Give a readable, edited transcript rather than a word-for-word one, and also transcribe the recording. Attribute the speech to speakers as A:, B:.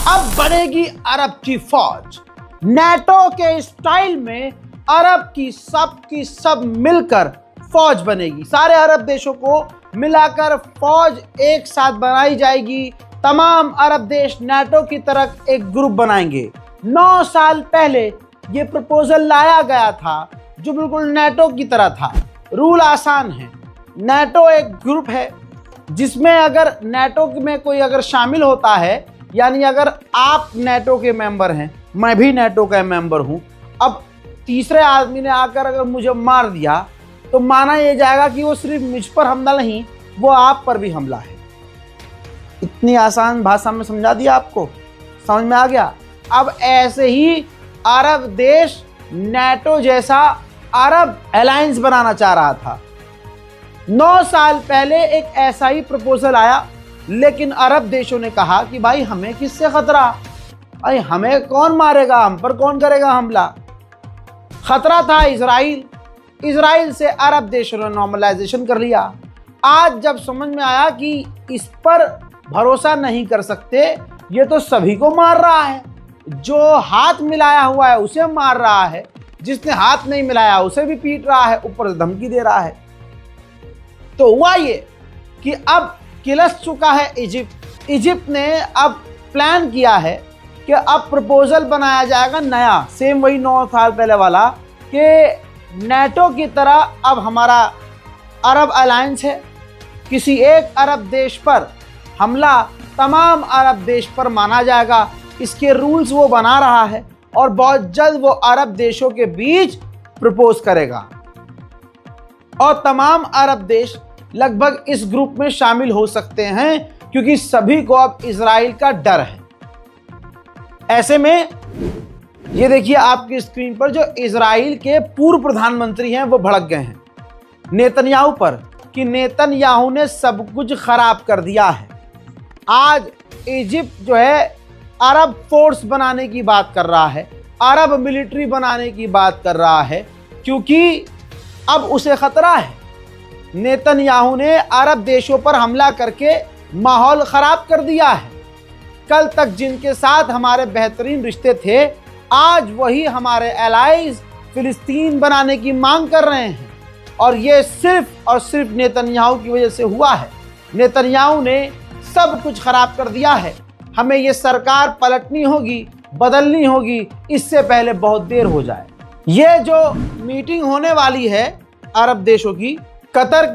A: अब बनेगी अरब की फौज। नेटो के स्टाइल में अरब की सब मिलकर फौज बनेगी। सारे अरब देशों को मिलाकर फौज एक साथ बनाई जाएगी। तमाम अरब देश नेटो की तरह एक ग्रुप बनाएंगे। 9 साल पहले ये प्रपोजल लाया गया था जो बिल्कुल नेटो की तरह था। रूल आसान है। नेटो एक ग्रुप है जिसमें अगर नेटो में कोई अगर शामिल होता है, यानी अगर आप नेटो के मेंबर हैं, मैं भी नेटो का मेंबर हूं, अब तीसरे आदमी ने आकर अगर मुझे मार दिया तो माना यह जाएगा कि वो सिर्फ मुझ पर हमला नहीं, वो आप पर भी हमला है। इतनी आसान भाषा में समझा दिया, आपको समझ में आ गया। अब ऐसे ही अरब देश नेटो जैसा अरब अलायंस बनाना चाह रहा था। 9 साल पहले एक ऐसा ही प्रपोजल आया, लेकिन अरब देशों ने कहा कि भाई हमें किससे खतरा, भाई हमें कौन मारेगा, हम पर कौन करेगा हमला। खतरा था इजराइल से अरब देशों ने नॉर्मलाइजेशन कर लिया। आज जब समझ में आया कि इस पर भरोसा नहीं कर सकते, ये तो सभी को मार रहा है, जो हाथ मिलाया हुआ है उसे मार रहा है, जिसने हाथ नहीं मिलाया उसे भी पीट रहा है, ऊपर से धमकी दे रहा है। तो हुआ ये कि अब किलस चुका है इजिप्ट ने अब प्लान किया है कि अब प्रपोजल बनाया जाएगा नया, सेम वही 9 साल पहले वाला, कि नेटो की तरह अब हमारा अरब अलायंस है। किसी एक अरब देश पर हमला तमाम अरब देश पर माना जाएगा। इसके रूल्स वो बना रहा है और बहुत जल्द वो अरब देशों के बीच प्रपोज करेगा और तमाम अरब देश लगभग इस ग्रुप में शामिल हो सकते हैं, क्योंकि सभी को अब इजराइल का डर है। ऐसे में ये देखिए आपकी स्क्रीन पर, जो इजराइल के पूर्व प्रधानमंत्री हैं वो भड़क गए हैं नेतन्याहू पर कि नेतन्याहू ने सब कुछ खराब कर दिया है। आज इजिप्ट जो है अरब फोर्स बनाने की बात कर रहा है, अरब मिलिट्री बनाने की बात कर रहा है, क्योंकि अब उसे खतरा है। नेतन्याहू ने अरब देशों पर हमला करके माहौल खराब कर दिया है। कल तक जिनके साथ हमारे बेहतरीन रिश्ते थे, आज वही हमारे एलाइज फिलिस्तीन बनाने की मांग कर रहे हैं, और ये सिर्फ और सिर्फ नेतन्याहू की वजह से हुआ है। नेतन्याहू ने सब कुछ खराब कर दिया है। हमें ये सरकार पलटनी होगी, बदलनी होगी, इससे पहले बहुत देर हो जाए। ये जो मीटिंग होने वाली है अरब देशों की, कतर